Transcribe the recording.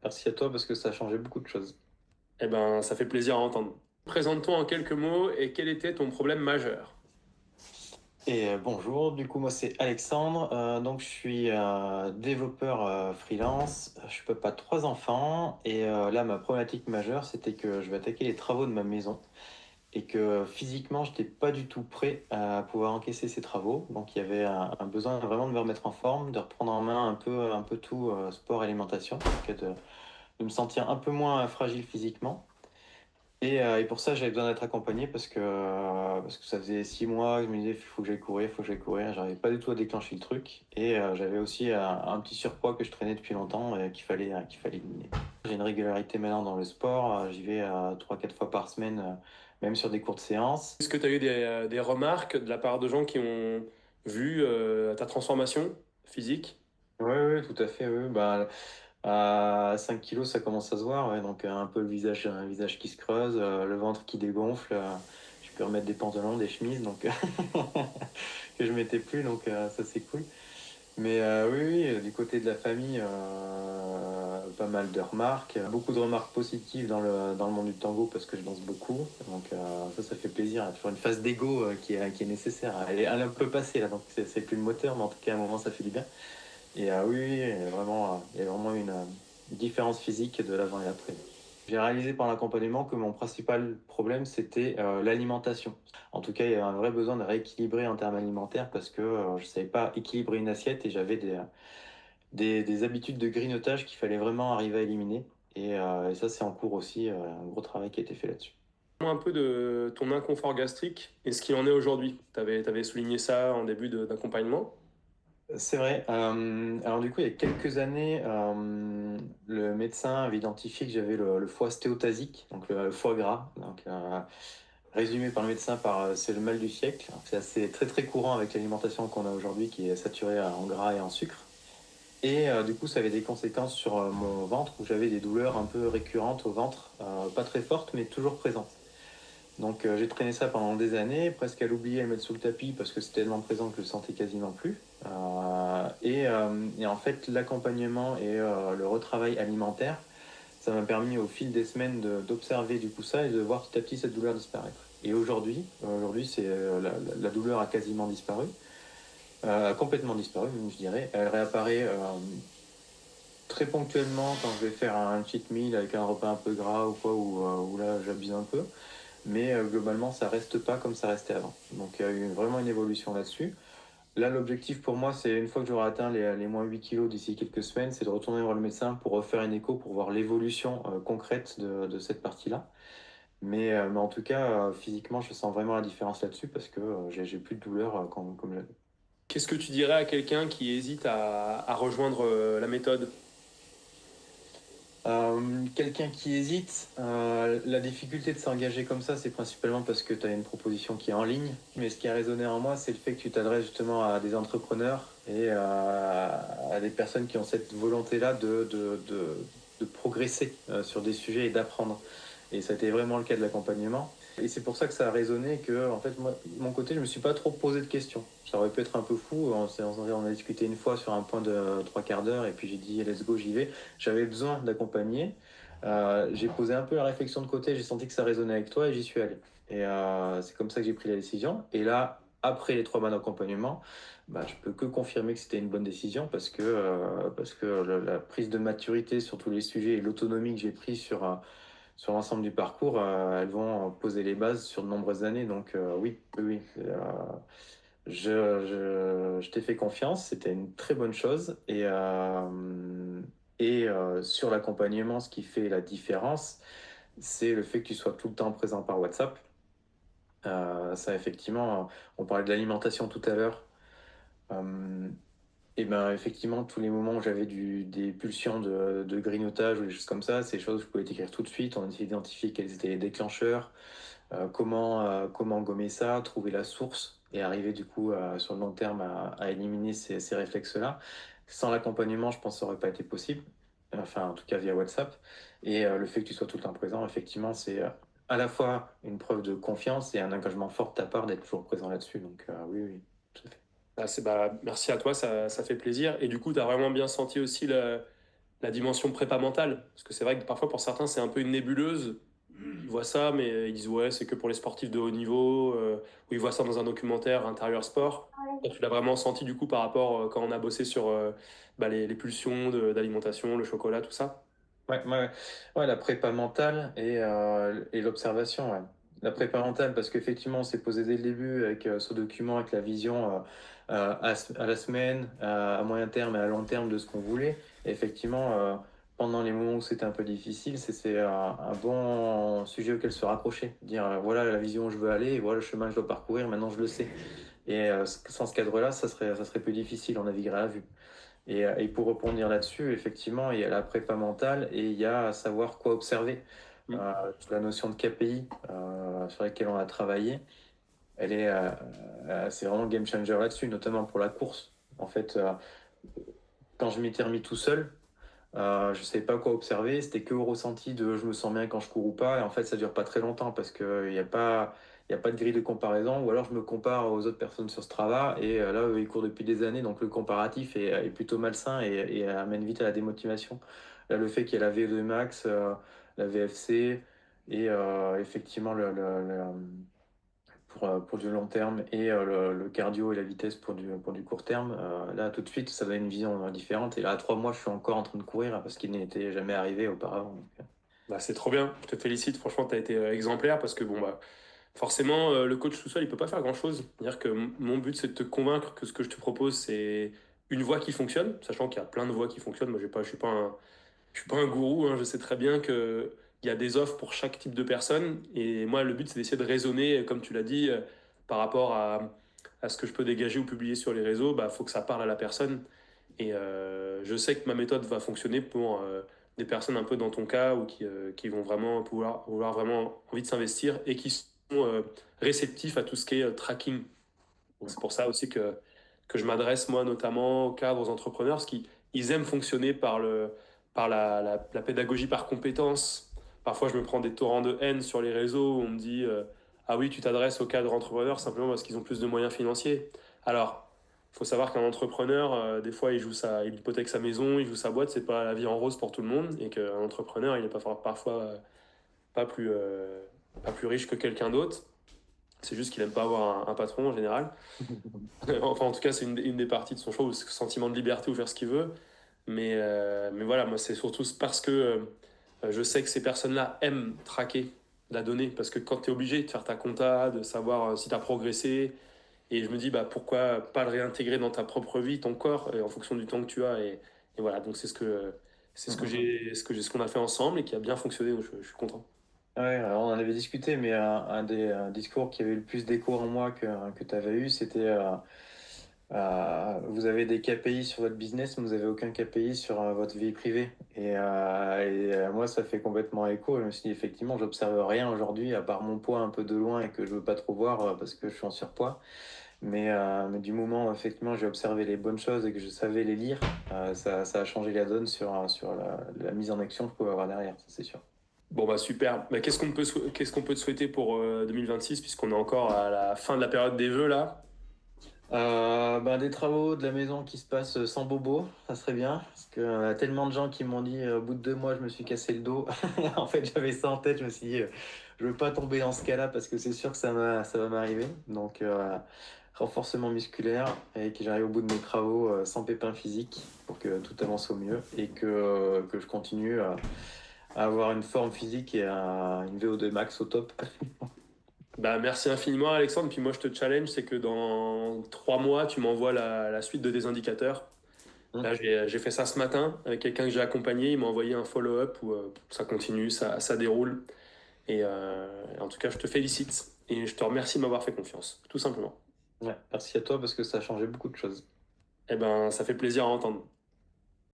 Merci à toi parce que ça a changé beaucoup de choses. Eh ben, ça fait plaisir à entendre. Présente-toi en quelques mots et quel était ton problème majeur? Bonjour, du coup moi c'est Alexandre, donc je suis développeur freelance, je suis papa de trois enfants et là ma problématique majeure c'était que je vais attaquer les travaux de ma maison et que physiquement j'étais pas du tout prêt à pouvoir encaisser ces travaux, donc il y avait un besoin vraiment de me remettre en forme, de reprendre en main un peu tout, sport, alimentation, donc de me sentir un peu moins fragile physiquement. Et pour ça, j'avais besoin d'être accompagné parce que ça faisait 6 mois que je me disais, il faut que j'aille courir, il faut que j'aille courir. J'arrivais pas du tout à déclencher le truc. Et j'avais aussi un petit surpoids que je traînais depuis longtemps et qu'il fallait éliminer. J'ai une régularité maintenant dans le sport. J'y vais 3-4 fois par semaine, même sur des courtes séances. Est-ce que tu as eu des remarques de la part de gens qui ont vu ta transformation physique? Oui, oui, tout à fait. Oui. Bah, à 5 kilos, ça commence à se voir. Ouais. Donc un peu un visage qui se creuse, le ventre qui dégonfle. Je peux remettre des pantalons, des chemises. Donc que je mettais plus, donc ça c'est cool. Mais oui, oui, du côté de la famille, pas mal de remarques, beaucoup de remarques positives dans le monde du tango parce que je danse beaucoup, donc ça fait plaisir. Il y a toujours une phase d'ego qui est nécessaire. Elle est un peu passée là, donc c'est plus le moteur, mais en tout cas à un moment ça fait du bien. Et oui, oui, il y a vraiment une différence physique de l'avant et après. J'ai réalisé par l'accompagnement que mon principal problème, c'était l'alimentation. En tout cas, il y avait un vrai besoin de rééquilibrer en termes alimentaires parce que je ne savais pas équilibrer une assiette et j'avais des habitudes de grignotage qu'il fallait vraiment arriver à éliminer. Et ça, c'est en cours aussi, un gros travail qui a été fait là-dessus. Un peu de ton inconfort gastrique et ce qu'il en est aujourd'hui. Tu avais souligné ça en début d'accompagnement. C'est vrai. Alors du coup, il y a quelques années, le médecin avait identifié que j'avais le foie stéatasique, donc le foie gras. Donc, résumé par le médecin c'est le mal du siècle. C'est assez très très courant avec l'alimentation qu'on a aujourd'hui qui est saturée en gras et en sucre. Et du coup, ça avait des conséquences sur mon ventre où j'avais des douleurs un peu récurrentes au ventre, pas très fortes mais toujours présentes. Donc j'ai traîné ça pendant des années, presque à l'oublier, à le mettre sous le tapis parce que c'était tellement présent que je le sentais quasiment plus. Et en fait, l'accompagnement et le retravail alimentaire, ça m'a permis au fil des semaines d'observer du coup ça et de voir petit à petit cette douleur disparaître. Et aujourd'hui, la douleur a quasiment disparu, a complètement disparu, même, je dirais. Elle réapparaît très ponctuellement quand je vais faire un cheat meal avec un repas un peu gras ou quoi, où là j'abuse un peu. Mais globalement, ça reste pas comme ça restait avant. Donc il y a eu vraiment une évolution là-dessus. Là, l'objectif pour moi, c'est une fois que j'aurai atteint les moins 8 kilos d'ici quelques semaines, c'est de retourner voir le médecin pour refaire une écho pour voir l'évolution concrète de cette partie-là. Mais en tout cas, physiquement, je sens vraiment la différence là-dessus parce que j'ai plus de douleur comme j'avais. Qu'est-ce que tu dirais à quelqu'un qui hésite à rejoindre la méthode? Quelqu'un qui hésite, la difficulté de s'engager comme ça, c'est principalement parce que tu as une proposition qui est en ligne. Mais ce qui a résonné en moi, c'est le fait que tu t'adresses justement à des entrepreneurs et à des personnes qui ont cette volonté-là de progresser sur des sujets et d'apprendre. Et ça a été vraiment le cas de l'accompagnement. Et c'est pour ça que ça a résonné que, en fait, moi, de mon côté, je me suis pas trop posé de questions. Ça aurait pu être un peu fou. On a discuté une fois sur un point de 3 quarts d'heure et puis j'ai dit, let's go, j'y vais. J'avais besoin d'accompagner. J'ai posé un peu la réflexion de côté, j'ai senti que ça résonnait avec toi et j'y suis allé. Et c'est comme ça que j'ai pris la décision. Et là, après les 3 mois d'accompagnement, bah, je peux que confirmer que c'était une bonne décision parce que la prise de maturité sur tous les sujets et l'autonomie que j'ai prise sur l'ensemble du parcours, elles vont poser les bases sur de nombreuses années. Donc oui, oui, oui. Je t'ai fait confiance, c'était une très bonne chose. Et sur l'accompagnement, ce qui fait la différence, c'est le fait que tu sois tout le temps présent par WhatsApp. Ça, effectivement, on parlait de l'alimentation tout à l'heure. Euh, et ben effectivement, tous les moments où j'avais des pulsions de grignotage ou des choses comme ça, ces choses, je pouvais t'écrire tout de suite. On a essayé d'identifier quels étaient les déclencheurs, comment gommer ça, trouver la source et arriver du coup sur le long terme à éliminer ces réflexes-là. Sans l'accompagnement, je pense que ça n'aurait pas été possible. Enfin, en tout cas via WhatsApp. Et le fait que tu sois tout le temps présent, effectivement, c'est à la fois une preuve de confiance et un engagement fort de ta part d'être toujours présent là-dessus. Donc oui, oui, tout à fait. Merci à toi, ça fait plaisir. Et du coup, tu as vraiment bien senti aussi la la dimension prépa mentale. Parce que c'est vrai que parfois, pour certains, c'est un peu une nébuleuse. Ils voient ça, mais ils disent, ouais, c'est que pour les sportifs de haut niveau, ou ils voient ça dans un documentaire intérieur sport. Toi, tu l'as vraiment senti du coup par rapport quand on a bossé sur les pulsions d'alimentation, le chocolat, tout ça. Ouais, ouais, ouais. Ouais, la prépa mentale et l'observation. Ouais. La prépa mentale, parce qu'effectivement, on s'est posé dès le début avec ce document, avec la vision à la semaine, à moyen terme et à long terme de ce qu'on voulait. Et effectivement, pendant les moments où c'était un peu difficile, c'est un bon sujet auquel se rapprocher. Dire, voilà la vision où je veux aller, et voilà le chemin que je dois parcourir, maintenant je le sais. Et sans ce cadre-là, ça serait plus difficile, on naviguerait à vue. Et pour rebondir là-dessus, effectivement, il y a la prépa mentale et il y a à savoir quoi observer. Mm. La notion de KPI sur laquelle on a travaillé, elle est, c'est vraiment game changer là-dessus, notamment pour la course. En fait, quand je m'étais remis tout seul, je ne savais pas quoi observer, c'était que au ressenti de je me sens bien quand je cours ou pas. Et en fait, ça dure pas très longtemps parce qu'il n'y a pas, il y a pas de grille de comparaison. Ou alors je me compare aux autres personnes sur Strava et là, eux, ils courent depuis des années, donc le comparatif est plutôt malsain et amène vite à la démotivation. Là, le fait qu'il y ait la VO2 max, la VFC et effectivement pour du long terme et le cardio et la vitesse pour du court terme, là tout de suite ça donne une vision différente. Et là à 3 mois je suis encore en train de courir parce qu'il n'était jamais arrivé auparavant. Bah, c'est trop bien, je te félicite, franchement, tu as été exemplaire parce que bon, bah, forcément, le coach tout seul, il peut pas faire grand-chose. C'est-à-dire que mon but, c'est de te convaincre que ce que je te propose, c'est une voie qui fonctionne, sachant qu'il y a plein de voies qui fonctionnent. Moi, je suis pas un gourou, hein. Je sais très bien qu'il y a des offres pour chaque type de personne. Et moi, le but, c'est d'essayer de raisonner, comme tu l'as dit, par rapport à ce que je peux dégager ou publier sur les réseaux. Bah, faut que ça parle à la personne. Et je sais que ma méthode va fonctionner pour des personnes un peu dans ton cas ou qui vont vraiment vouloir vraiment envie de s'investir et qui sont réceptifs à tout ce qui est tracking. Donc c'est pour ça aussi que je m'adresse moi notamment aux cadres, aux entrepreneurs, parce qu'ils ils aiment fonctionner par la pédagogie par compétence. Parfois je me prends des torrents de haine sur les réseaux où on me dit ah oui tu t'adresses aux cadres entrepreneurs simplement parce qu'ils ont plus de moyens financiers. Alors il faut savoir qu'un entrepreneur des fois il hypothèque sa maison, il joue sa boîte, c'est pas la vie en rose pour tout le monde et qu'un entrepreneur il n'est pas parfois pas plus, euh, pas plus riche que quelqu'un d'autre. C'est juste qu'il aime pas avoir un patron en général. Enfin, en tout cas, c'est une des parties de son choix, ou ce sentiment de liberté ou faire ce qu'il veut. Mais voilà, moi, c'est surtout parce que je sais que ces personnes-là aiment traquer la donnée. Parce que quand tu es obligé de faire ta compta, de savoir si tu as progressé, et je me dis, bah, pourquoi pas le réintégrer dans ta propre vie, ton corps, et en fonction du temps que tu as. Et voilà, donc c'est ce qu'on a fait ensemble et qui a bien fonctionné. Donc je suis content. Ouais, alors on en avait discuté, mais un des discours qui avait eu le plus d'écho en moi que tu avais eu, c'était vous avez des KPI sur votre business, mais vous avez aucun KPI sur votre vie privée. Moi, ça fait complètement écho. Je me suis dit, effectivement, j'observe rien aujourd'hui, à part mon poids un peu de loin et que je veux pas trop voir parce que je suis en surpoids. Mais du moment où effectivement j'ai observé les bonnes choses et que je savais les lire, ça a changé la donne sur la mise en action que je pouvais avoir derrière, ça c'est sûr. Bon, bah super. Bah, qu'est-ce qu'on peut te souhaiter pour 2026, puisqu'on est encore à la fin de la période des vœux là? Des travaux de la maison qui se passent sans bobo, ça serait bien. Parce que tellement de gens qui m'ont dit au bout de 2 mois, je me suis cassé le dos. En fait, j'avais ça en tête. Je me suis dit, je veux pas tomber dans ce cas-là parce que c'est sûr que ça va m'arriver. Donc, renforcement musculaire et que j'arrive au bout de mes travaux sans pépin physique pour que tout avance au mieux et que je continue à avoir une forme physique et une VO2 max au top. Bah, merci infiniment, Alexandre. Puis moi, je te challenge, c'est que dans 3 mois, tu m'envoies la suite de tes indicateurs. Là, j'ai fait ça ce matin avec quelqu'un que j'ai accompagné. Il m'a envoyé un follow-up où ça continue, ça déroule. Et en tout cas, je te félicite et je te remercie de m'avoir fait confiance, tout simplement. Ouais, merci à toi parce que ça a changé beaucoup de choses. Eh ben, ça fait plaisir à entendre.